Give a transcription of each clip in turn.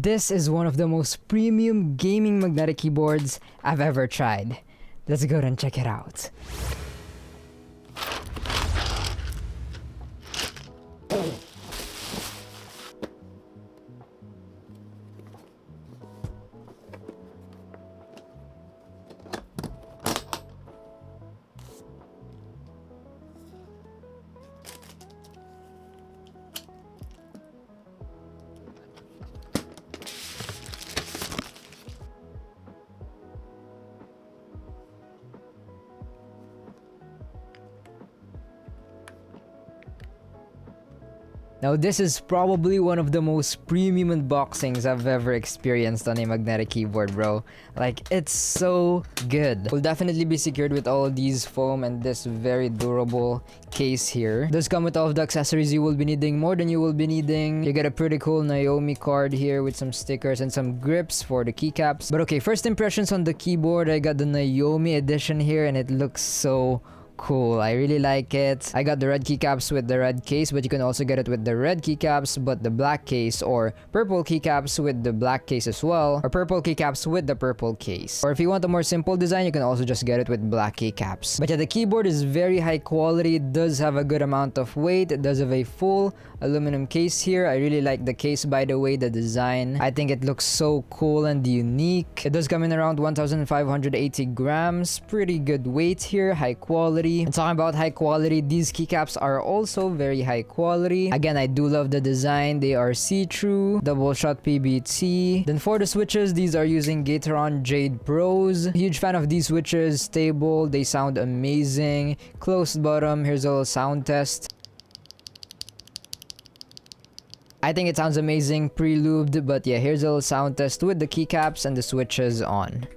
this is one of the most premium gaming magnetic keyboards I've ever tried. Let's go and check it out. Now this is probably one of the most premium unboxings I've ever experienced on a magnetic keyboard, bro. Like, it's so good. Will definitely be secured with all these foam and this very durable case here. Does come with all of the accessories you will be needing, more than you will be needing. You get a pretty cool Naomi card here with some stickers and some grips for the keycaps. But okay, first impressions on the keyboard. I got the Naomi edition here and it looks so cool. I really like it. I got the red keycaps with the red case, but you can also get it with the red keycaps but the black case, or purple keycaps with the black case as well, or purple keycaps with the purple case. Or if you want a more simple design, you can also just get it with black keycaps. But yeah, the keyboard is very high quality. It does have a good amount of weight. It does have a full aluminum case here. I really like the case, by the way, the design. I think it looks so cool and unique. It does come in around 1,580 grams. Pretty good weight here, high quality. And talking about high quality, these keycaps are also very high quality. Again, I do love the design. They are see-through, double shot PBT. Then for the switches, these are using Gateron Jade Pros. Huge fan of these switches. Stable, they sound amazing. Closed bottom, here's a little sound test. I think it sounds amazing, pre-lubed, but yeah, here's a little sound test with the keycaps and the switches on.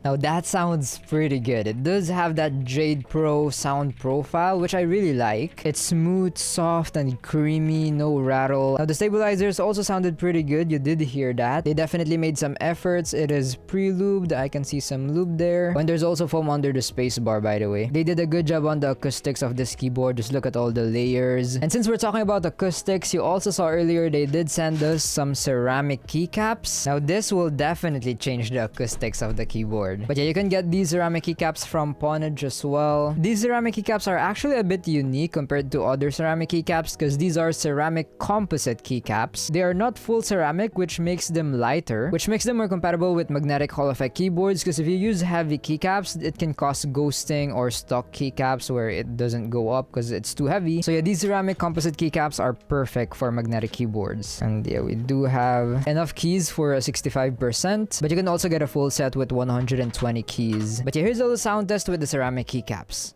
Now that sounds pretty good. It does have that Jade Pro sound profile, which I really like. It's smooth, soft, and creamy, no rattle. Now the stabilizers also sounded pretty good. You did hear that. They definitely made some efforts. It is pre-lubed. I can see some lube there. And there's also foam under the space bar, by the way. They did a good job on the acoustics of this keyboard. Just look at all the layers. And since we're talking about acoustics, you also saw earlier they did send us some ceramic keycaps. Now this will definitely change the acoustics of the keyboard. But yeah, you can get these ceramic keycaps from Pwnage as well. These ceramic keycaps are actually a bit unique compared to other ceramic keycaps because these are ceramic composite keycaps. They are not full ceramic, which makes them lighter, which makes them more compatible with magnetic Hall effect keyboards, because if you use heavy keycaps, it can cause ghosting, or stock keycaps where it doesn't go up because it's too heavy. So yeah, these ceramic composite keycaps are perfect for magnetic keyboards. And yeah, we do have enough keys for a 65%, but you can also get a full set with 120 keys. But yeah, here's a little sound test with the ceramic keycaps.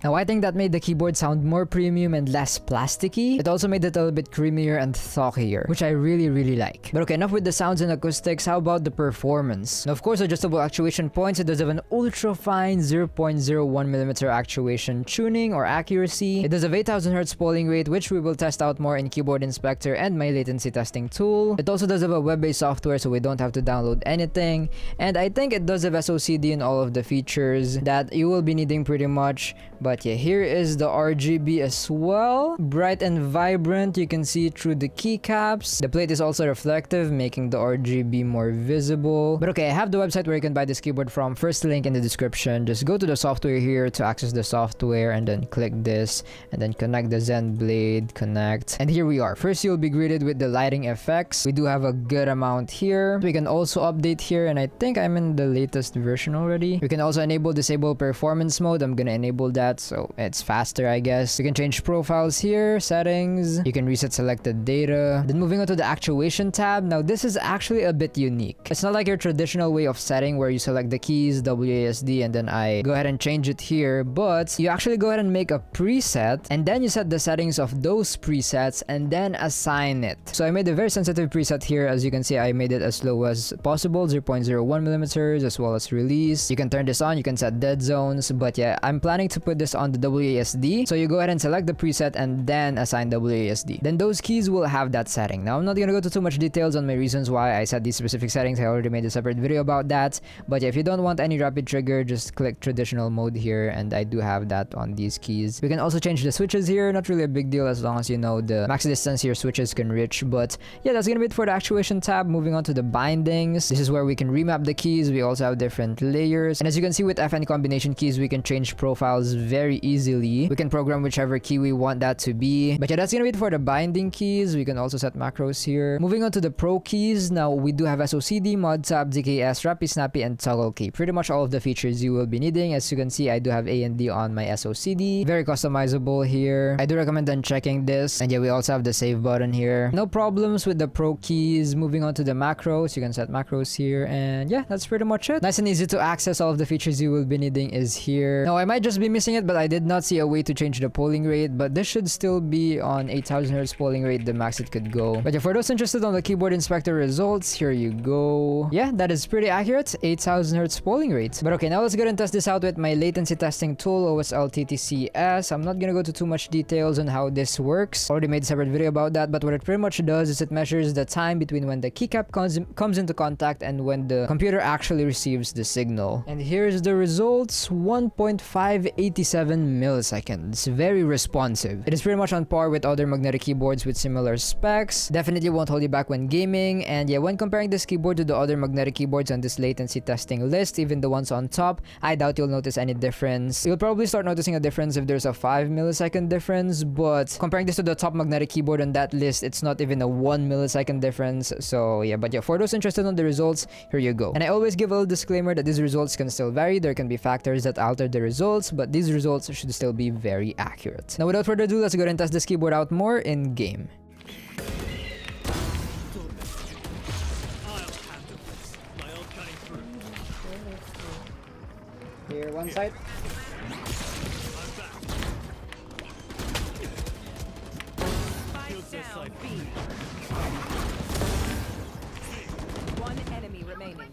Now I think that made the keyboard sound more premium and less plasticky. It also made it a little bit creamier and thockier, which I really like. But okay, enough with the sounds and acoustics. How about the performance? Now of course, adjustable actuation points. It does have an ultra fine 0.01mm actuation tuning or accuracy. It does have 8000 Hz polling rate, which we will test out more in Keyboard Inspector and my latency testing tool. It also does have a web-based software, so we don't have to download anything. And I think it does have SOCD and all of the features that you will be needing pretty much. But yeah, here is the RGB as well. Bright and vibrant. You can see through the keycaps. The plate is also reflective, making the RGB more visible. But okay, I have the website where you can buy this keyboard from. First link in the description. Just go to the software here to access the software and then click this and then connect the Zenblade, connect. And here we are. First, you'll be greeted with the lighting effects. We do have a good amount here. We can also update here, and I think I'm in the latest version already. We can also enable disable performance mode. I'm gonna enable that so it's faster, I guess. You can change profiles here, settings. You can reset selected data. Then moving on to the actuation tab. Now this is actually a bit unique. It's not like your traditional way of setting where you select the keys, WASD, and then I go ahead and change it here, but you actually go ahead and make a preset, and then you set the settings of those presets and then assign it. So I made a very sensitive preset here. As you can see, I made it as low as possible, 0.01 millimeters, as well as release. You can turn this on, you can set dead zones, but yeah, I'm planning to put this on the WASD. So you go ahead and select the preset and then assign WASD. Then those keys will have that setting. Now I'm not gonna go to too much details on my reasons why I set these specific settings. I already made a separate video about that. But yeah, if you don't want any rapid trigger, just click traditional mode here, and I do have that on these keys. We can also change the switches here. Not really a big deal as long as you know the max distance your switches can reach. But yeah, that's gonna be it for the actuation tab. Moving on to the bindings. This is where we can remap the keys. We also have different layers, and as you can see with FN combination keys, we can change profiles very easily. We can program whichever key we want that to be. But yeah, that's gonna be it for the binding keys. We can also set macros here. Moving on to the pro keys. Now we do have SOCD, mod tab, DKS, Rappi Snappy, and toggle key. Pretty much all of the features you will be needing. As you can see, I do have A and D on my SOCD. Very customizable here. I do recommend unchecking this. And yeah, we also have the save button here. No problems with the pro keys. Moving on to the macros. You can set macros here, and yeah, that's pretty much it. Nice and easy to access. All of the features you will be needing is here. Now I might just be missing it, but I did not see a way to change the polling rate, but this should still be on 8000 Hz polling rate, the max it could go. But yeah, for those interested on the keyboard inspector results, here you go. Yeah, that is pretty accurate, 8000 Hz polling rate. But okay, now let's go ahead and test this out with my latency testing tool, OSLTTCS. I'm not gonna go to too much details on how this works. Already made a separate video about that, but what it pretty much does is it measures the time between when the keycap comes into contact and when the computer actually receives the signal. And here's the results, 1.587 milliseconds. Very responsive. It is pretty much on par with other magnetic keyboards with similar specs. Definitely won't hold you back when gaming. And yeah, when comparing this keyboard to the other magnetic keyboards on this latency testing list, even the ones on top, I doubt you'll notice any difference. You'll probably start noticing a difference if there's a 5 millisecond difference, but comparing this to the top magnetic keyboard on that list, it's not even a 1 millisecond difference. So yeah, but yeah, for those interested on the results, here you go. And I always give a little disclaimer that these results can still vary. There can be factors that alter the results, but these results should still be very accurate. Now without further ado, let's go ahead and test this keyboard out more in game. Here, one side. One enemy remaining.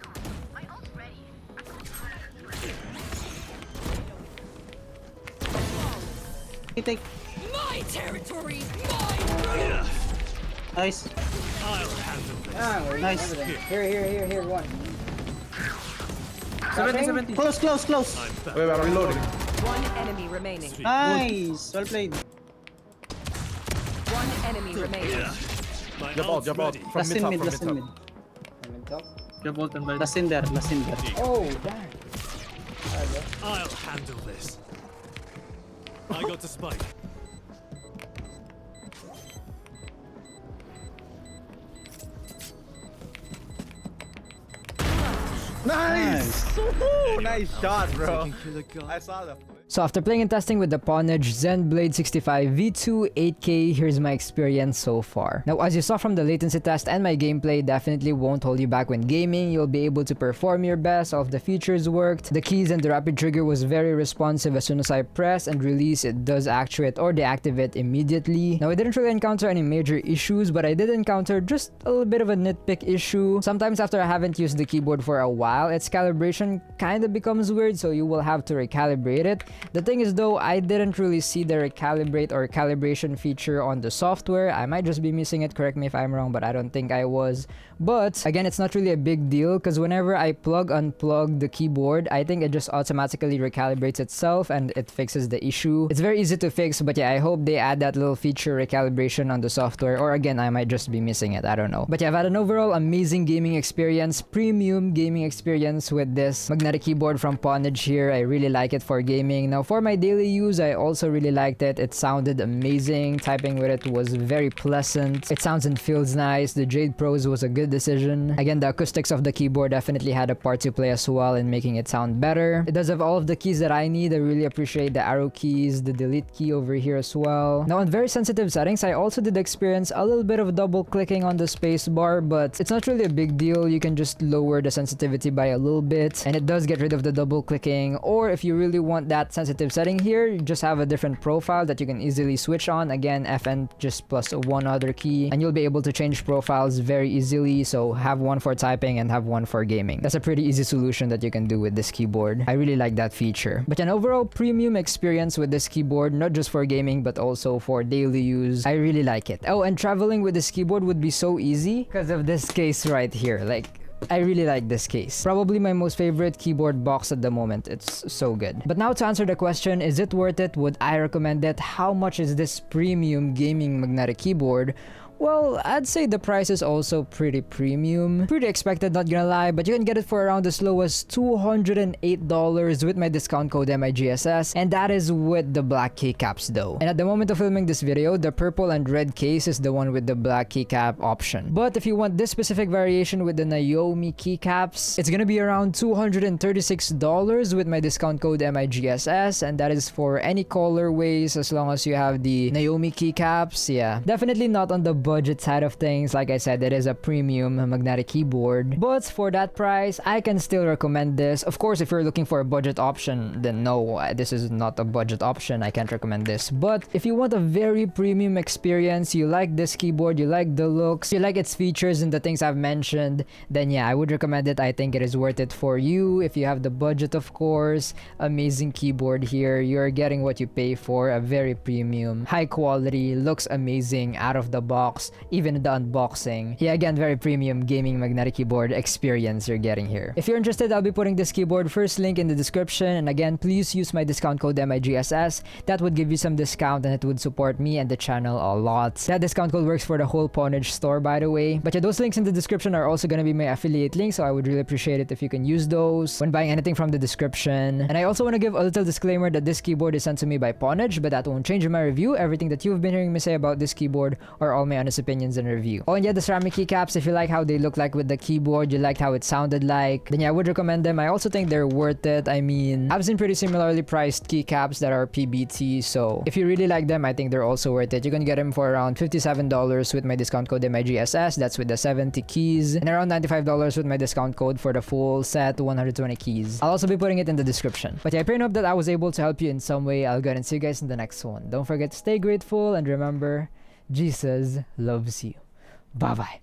Take My territory, my nice. Nice. Here, one. 70. Close. Wait, I'm reloading. One enemy remaining. Nice. Well played. One enemy remaining. Jump out. From Last in mid mid, top, last in mid. Last in there. Oh, damn. I'll handle this. I got the spike. Nice! Nice shot, bro. I saw that. So after playing and testing with the Pwnage Zenblade 65 V2 8K, here's my experience so far. Now as you saw from the latency test and my gameplay, definitely won't hold you back when gaming. You'll be able to perform your best. All of the features worked. The keys and the rapid trigger was very responsive. As soon as I press and release, it does actuate or deactivate immediately. Now I didn't really encounter any major issues, but I did encounter just a little bit of a nitpick issue. Sometimes after I haven't used the keyboard for a while, its calibration kind of becomes weird, so you will have to recalibrate it. The thing is though, I didn't really see the recalibrate or calibration feature on the software. I might just be missing it, correct me if I'm wrong, but I don't think I was. But again, it's not really a big deal because whenever I unplug the keyboard, I think it just automatically recalibrates itself and it fixes the issue. It's very easy to fix, but yeah, I hope they add that little feature recalibration on the software, or again, I might just be missing it, I don't know. But yeah, I've had an overall amazing gaming experience, premium gaming experience with this magnetic keyboard from Pwnage here. I really like it for gaming. Now for my daily use, I also really liked it. It sounded amazing. Typing with it was very pleasant. It sounds and feels nice. The Jade Pros was a good decision. Again, the acoustics of the keyboard definitely had a part to play as well in making it sound better. It does have all of the keys that I need. I really appreciate the arrow keys, the delete key over here as well. Now on very sensitive settings, I also did experience a little bit of double clicking on the space bar, but it's not really a big deal. You can just lower the sensitivity by a little bit, and it does get rid of the double clicking. Or if you really want that sensitive setting here, you just have a different profile that you can easily switch on. Again, FN just plus one other key, and you'll be able to change profiles very easily. So have one for typing and have one for gaming. That's a pretty easy solution that you can do with this keyboard. I really like that feature. But an overall premium experience with this keyboard, not just for gaming but also for daily use. I really like it. Oh, and traveling with this keyboard would be so easy because of this case right here. Like, I really like this case. Probably my most favorite keyboard box at the moment. It's so good. But now to answer the question, is it worth it? Would I recommend it? How much is this premium gaming magnetic keyboard? Well, I'd say the price is also pretty premium. Pretty expected, not gonna lie, but you can get it for around as low as $208 with my discount code MIGSS, and that is with the black keycaps though. And at the moment of filming this video, the purple and red case is the one with the black keycap option. But if you want this specific variation with the Naomi keycaps, it's gonna be around $236 with my discount code MIGSS, and that is for any colorways as long as you have the Naomi keycaps. Yeah, definitely not on the budget side of things. Like I said, it is a premium magnetic keyboard, but for that price I can still recommend this. Of course, if you're looking for a budget option, then no, this is not a budget option. I can't recommend this. But if you want a very premium experience, you like this keyboard, you like the looks, you like its features and the things I've mentioned, then yeah, I would recommend it. I think it is worth it for you if you have the budget, of course. Amazing keyboard here. You're getting what you pay for. A very premium, high quality, looks amazing out of the box. Even the unboxing. Yeah, again, very premium gaming magnetic keyboard experience you're getting here. If you're interested, I'll be putting this keyboard first link in the description. And again, please use my discount code MIGSS. That would give you some discount and it would support me and the channel a lot. That discount code works for the whole Pwnage store, by the way. But yeah, those links in the description are also going to be my affiliate links, so I would really appreciate it if you can use those when buying anything from the description. And I also want to give a little disclaimer that this keyboard is sent to me by Pwnage, but that won't change my review. Everything that you've been hearing me say about this keyboard are all my honest opinions and review. Oh, and yeah, the ceramic keycaps, if you like how they look like with the keyboard, you liked how it sounded like, then yeah, I would recommend them. I also think they're worth it. I mean, I've seen pretty similarly priced keycaps that are PBT, so if you really like them, I think they're also worth it. You can get them for around $57 with my discount code MIGSS. That's with the 70 keys, and around $95 with my discount code for the full set, 120 keys. I'll also be putting it in the description. But yeah, I pray and hope that I was able to help you in some way. I'll go ahead and see you guys in the next one. Don't forget to stay grateful, and remember, Jesus loves you. Bye-bye.